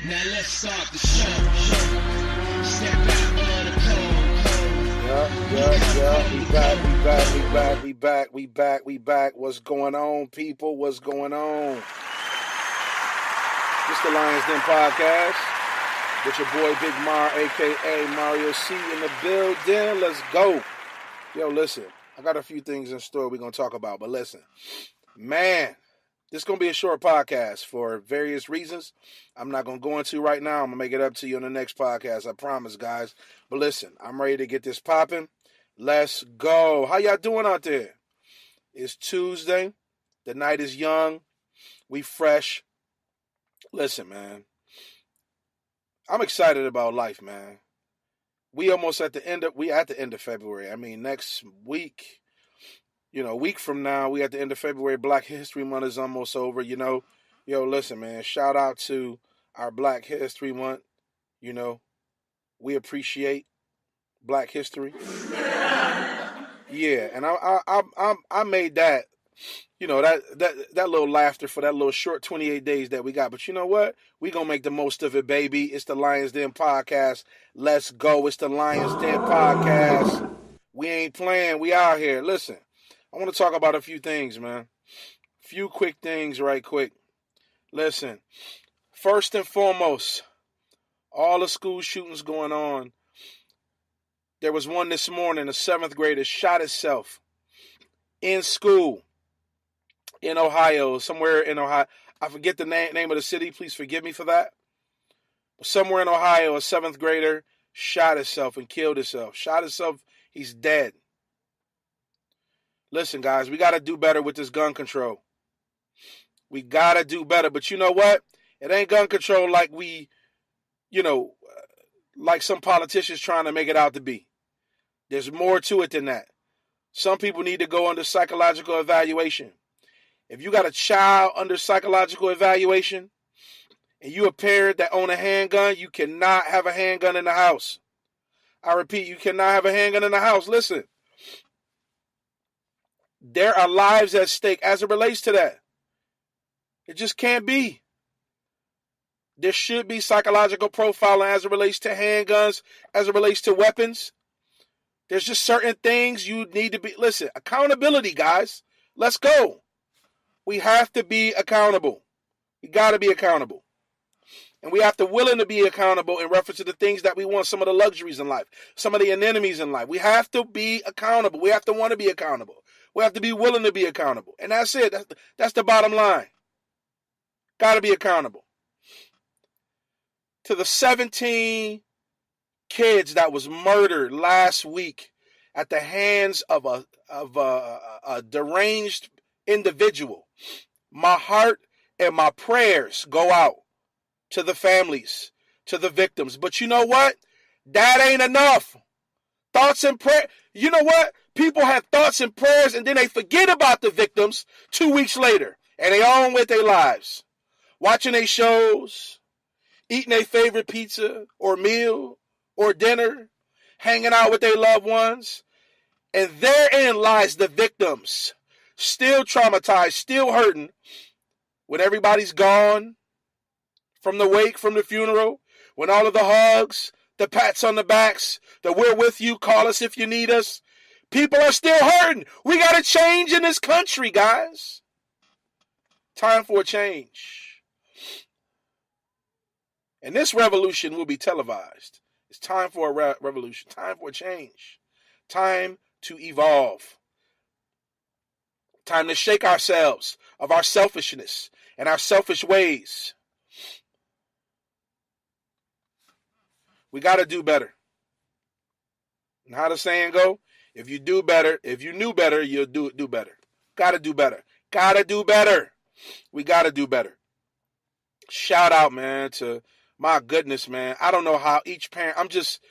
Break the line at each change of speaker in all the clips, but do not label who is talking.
Now let's start the show. Step out of the
Yeah. We back. What's going on, people? What's going on? It's the Lions Den podcast with your boy Big Mar, a.k.a. Mario C. in the building. Let's go. Yo, listen, I got a few things in store we're going to talk about, but listen, man, this is going to be a short podcast for various reasons. I'm not going to go into right now. I'm going to make it up to you on the next podcast, I promise, guys. But listen, I'm ready to get this popping. Let's go. How y'all doing out there? It's Tuesday. The night is young. We fresh. Listen, man, I'm excited about life, man. We almost at the end of February. I mean, next week, a week from now, we at the end of February. Black History Month is almost over, Yo, listen, man, shout out to our Black History Month. We appreciate Black history. Yeah, and I made that, that little laughter for that little short 28 days that we got. But you know what? We gonna make the most of it, baby. It's the Lions Den podcast. Let's go. It's the Lions Den podcast. We ain't playing. We out here. Listen, I want to talk about a few things, man. Few quick things right quick. Listen, first and foremost, all the school shootings going on. There was one this morning, a 7th grader shot itself in school in Ohio, somewhere in Ohio. I forget the name of the city. Please forgive me for that. But somewhere in Ohio, a 7th grader shot himself and killed himself. Shot himself. He's dead. Listen, guys, we got to do better with this gun control. We got to do better. But you know what? It ain't gun control like like some politicians trying to make it out to be. There's more to it than that. Some people need to go under psychological evaluation. If you got a child under psychological evaluation and you a parent that own a handgun, you cannot have a handgun in the house. I repeat, you cannot have a handgun in the house. Listen, there are lives at stake as it relates to that. It just can't be. There should be psychological profiling as it relates to handguns, as it relates to weapons. There's just certain things you need to be. Listen, accountability, guys. Let's go. We have to be accountable. We got to be accountable. And we have to willing to be accountable in reference to the things that we want, some of the luxuries in life, some of the enemies in life. We have to be accountable. We have to want to be accountable. We have to be willing to be accountable. And that's it. That's the bottom line. Got to be accountable. To the 17 kids that was murdered last week at the hands of a deranged individual, my heart and my prayers go out to the families, to the victims. But you know what? That ain't enough. Thoughts and prayer. You know what? People have thoughts and prayers and then they forget about the victims 2 weeks later and they on with their lives, watching their shows, eating their favorite pizza or meal or dinner, hanging out with their loved ones. And therein lies the victims, still traumatized, still hurting, when everybody's gone from the wake, from the funeral, when all of the hugs, the pats on the backs, the we're with you, call us if you need us. People are still hurting. We got to change in this country, guys. Time for a change. And this revolution will be televised. It's time for a revolution. Time for a change. Time to evolve. Time to shake ourselves of our selfishness and our selfish ways. We got to do better. And how the saying go? If you do better, if you knew better, you'll do better. Got to do better. Got to do better. We got to do better. Shout out, man, to my goodness, man. I don't know how each parent, I'm just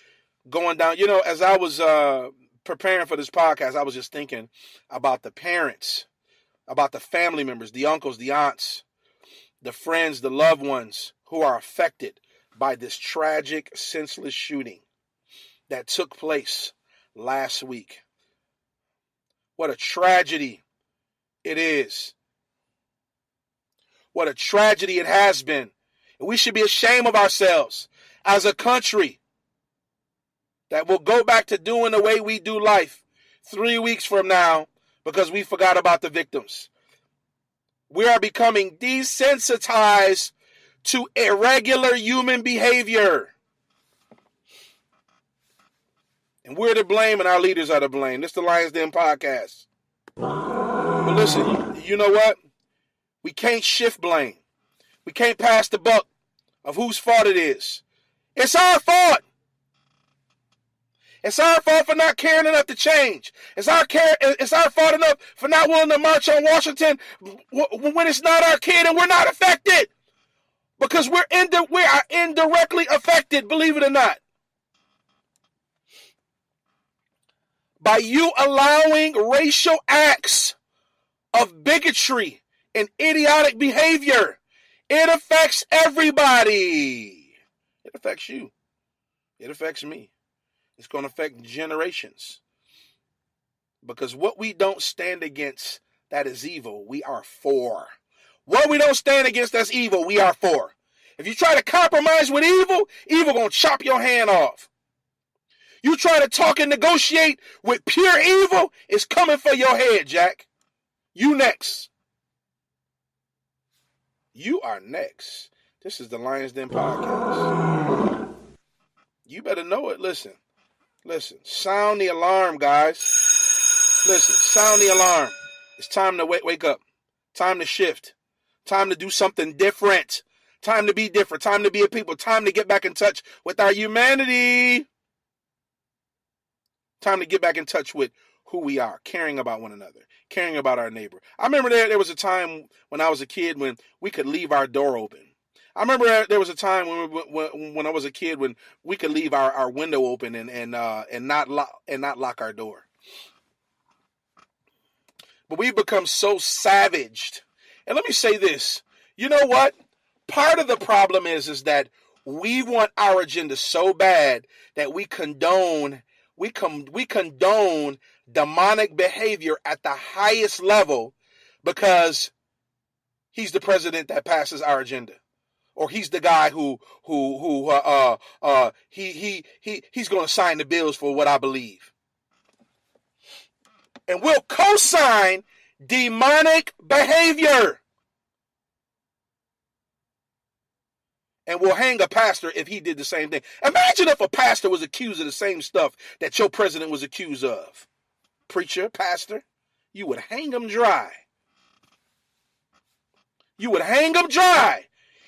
going down. As I was preparing for this podcast, I was just thinking about the parents, about the family members, the uncles, the aunts, the friends, the loved ones who are affected by this tragic, senseless shooting that took place last week. What a tragedy it is. What a tragedy it has been. And we should be ashamed of ourselves as a country that will go back to doing the way we do life 3 weeks from now because we forgot about the victims. We are becoming desensitized to irregular human behavior. And we're to blame and our leaders are to blame. This is the Lions Den podcast. But listen, you know what? We can't shift blame. We can't pass the buck of whose fault it is. It's our fault. It's our fault for not caring enough to change. It's our fault enough for not willing to march on Washington when it's not our kid and we're not affected. Because we are indirectly affected, believe it or not. By you allowing racial acts of bigotry and idiotic behavior, it affects everybody. It affects you. It affects me. It's going to affect generations. Because what we don't stand against that is evil, we are for. What we don't stand against that's evil, we are for. If you try to compromise with evil, evil going to chop your hand off. You try to talk and negotiate with pure evil, it's coming for your head, Jack. You next. You are next. This is the Lions Den podcast. You better know it. Listen, sound the alarm, guys. Listen, sound the alarm. It's time to wake up. Time to shift. Time to do something different. Time to be different. Time to be a people. Time to get back in touch with our humanity. Time to get back in touch with who we are, caring about one another, caring about our neighbor. I remember there was a time when I was a kid when we could leave our door open. I remember there was a time when I was a kid when we could leave our window open and not lock our door. But we've become so savaged. And let me say this. You know what? Part of the problem is that we want our agenda so bad that we condone demonic behavior at the highest level because he's the president that passes our agenda. Or he's the guy he's going to sign the bills for what I believe. And we'll co-sign demonic behavior. And we'll hang a pastor if he did the same thing. Imagine if a pastor was accused of the same stuff that your president was accused of. Preacher, pastor, you would hang him dry. You would hang him dry.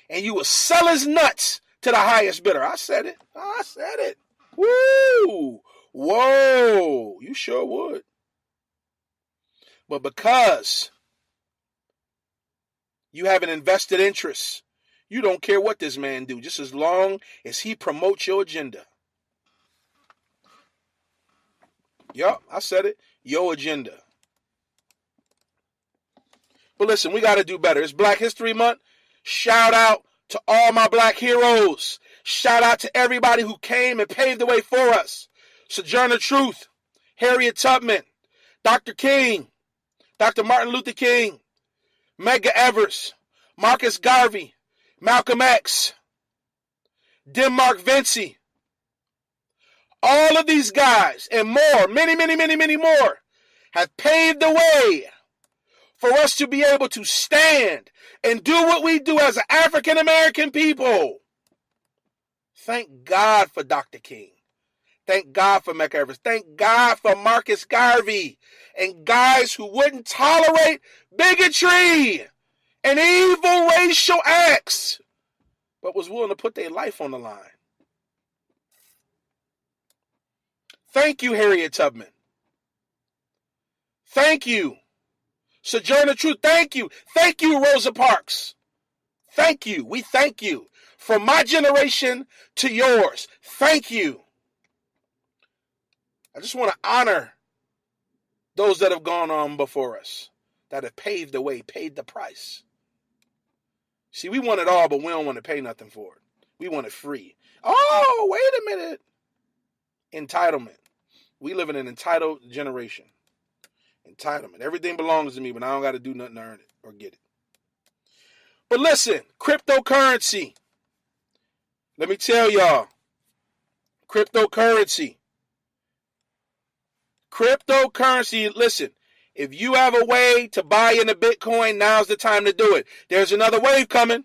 And you would sell his nuts to the highest bidder. I said it. Woo! Whoa! You sure would. But because you have an invested interest, you don't care what this man do, just as long as he promotes your agenda. Yup, I said it. Your agenda. But listen, we got to do better. It's Black History Month. Shout out to all my black heroes. Shout out to everybody who came and paved the way for us. Sojourner Truth, Harriet Tubman, Dr. King, Dr. Martin Luther King, Medgar Evers, Marcus Garvey, Malcolm X, Denmark Vinci. All of these guys and more, many, many, many, many more, have paved the way for us to be able to stand and do what we do as an African American people. Thank God for Dr. King. Thank God for Medgar Evers. Thank God for Marcus Garvey and guys who wouldn't tolerate bigotry and evil racial acts, but was willing to put their life on the line. Thank you, Harriet Tubman. Thank you, Sojourner Truth. Thank you. Thank you, Rosa Parks. Thank you. We thank you. From my generation to yours, thank you. I just want to honor those that have gone on before us, that have paved the way, paid the price. See, we want it all, but we don't want to pay nothing for it. We want it free. Oh, wait a minute. Entitlement. We live in an entitled generation. Entitlement. Everything belongs to me, but I don't got to do nothing to earn it or get it. But listen, cryptocurrency. Let me tell y'all, cryptocurrency, listen, if you have a way to buy into Bitcoin, now's the time to do it. There's another wave coming.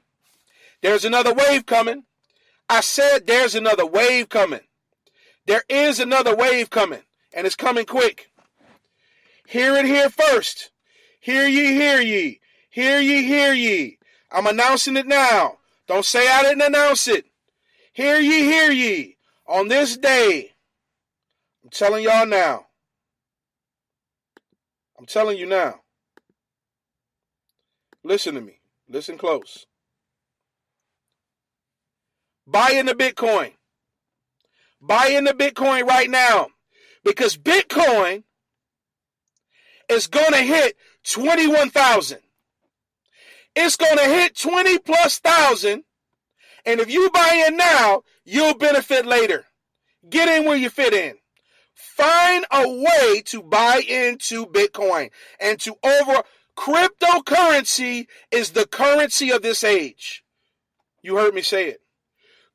I said there's another wave coming. There is another wave coming, and it's coming quick. Hear it here first. Hear ye, hear ye. Hear ye, hear ye. I'm announcing it now. Don't say I didn't announce it. Hear ye, hear ye. On this day, I'm telling y'all now. I'm telling you now. Listen to me. Listen close. Buy into Bitcoin. Buy into Bitcoin right now. Because Bitcoin is going to hit 21,000. It's going to hit 20 plus thousand. And if you buy in now, you'll benefit later. Get in where you fit in. Find a way to buy into Bitcoin and to cryptocurrency is the currency of this age. You heard me say it.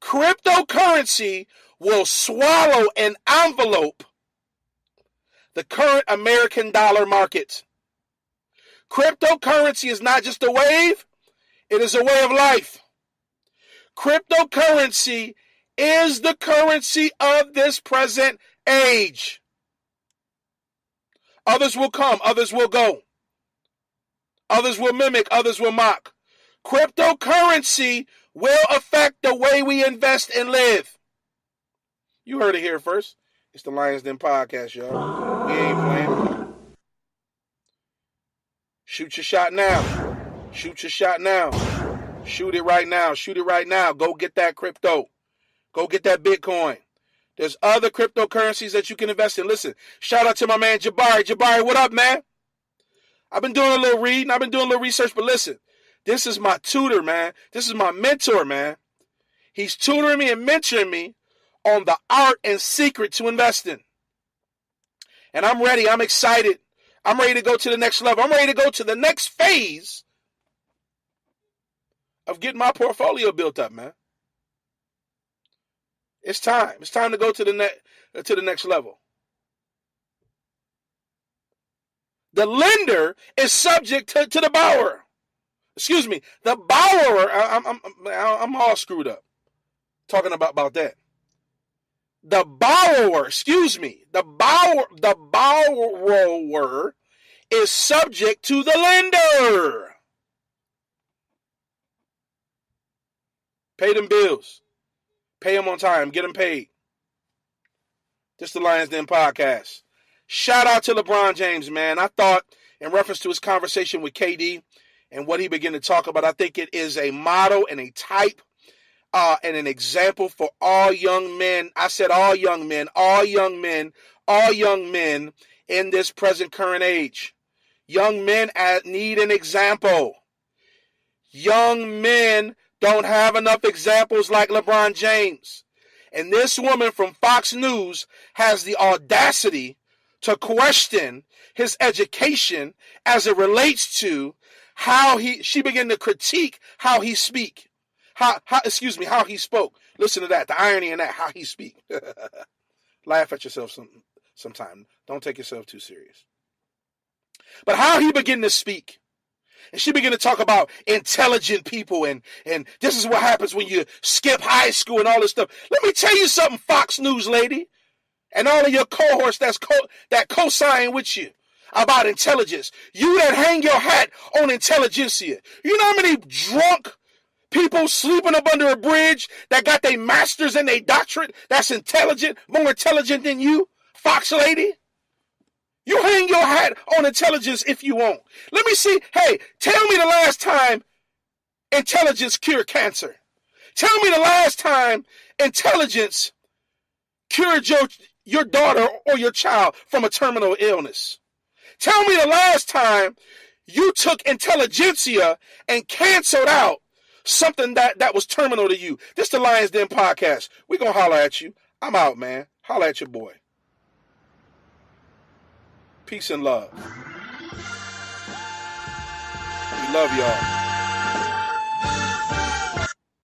Cryptocurrency will swallow and envelope the current American dollar market. Cryptocurrency is not just a wave, it is a way of life. Cryptocurrency is the currency of this present age. Others will come, others will go. Others will mimic, others will mock. Cryptocurrency will affect the way we invest and live. You heard it here first. It's the Lions Den podcast, y'all. We ain't playing. Shoot your shot now. Shoot your shot now. Shoot it right now. Shoot it right now. Go get that crypto. Go get that Bitcoin. There's other cryptocurrencies that you can invest in. Listen, shout out to my man Jabari. Jabari, what up, man? I've been doing a little reading. I've been doing a little research, but listen, this is my tutor, man. This is my mentor, man. He's tutoring me and mentoring me on the art and secret to investing. And I'm ready. I'm excited. I'm ready to go to the next level. I'm ready to go to the next phase of getting my portfolio built up, man. It's time. It's time to go to the next level. The lender is subject to the borrower. Excuse me, the borrower. I'm all screwed up talking about that. The borrower, the borrower is subject to the lender. Pay them bills. Pay them on time. Get them paid. This is the Lions Den podcast. Shout out to LeBron James, man. I thought, in reference to his conversation with KD and what he began to talk about, I think it is a model and a type and an example for all young men. I said all young men in this present current age. Young men need an example. Young men don't have enough examples like LeBron James. And this woman from Fox News has the audacity to question his education as it relates to how she began to critique how he speak. How he spoke. Listen to that. The irony in that, how he speak. Laugh at yourself sometime. Don't take yourself too serious. But how he began to speak. And she began to talk about intelligent people and this is what happens when you skip high school and all this stuff. Let me tell you something, Fox News lady, and all of your cohorts that co-sign with you about intelligence. You that hang your hat on intelligentsia. You know how many drunk people sleeping up under a bridge that got their masters and their doctorate that's intelligent, more intelligent than you, Fox lady? You hang your hat on intelligence if you want. Let me see. Hey, tell me the last time intelligence cured cancer. Tell me the last time intelligence cured your daughter or your child from a terminal illness. Tell me the last time you took intelligentsia and canceled out something that was terminal to you. This is the Lions Den podcast. We're going to holler at you. I'm out, man. Holler at your boy. Peace and love. We love y'all.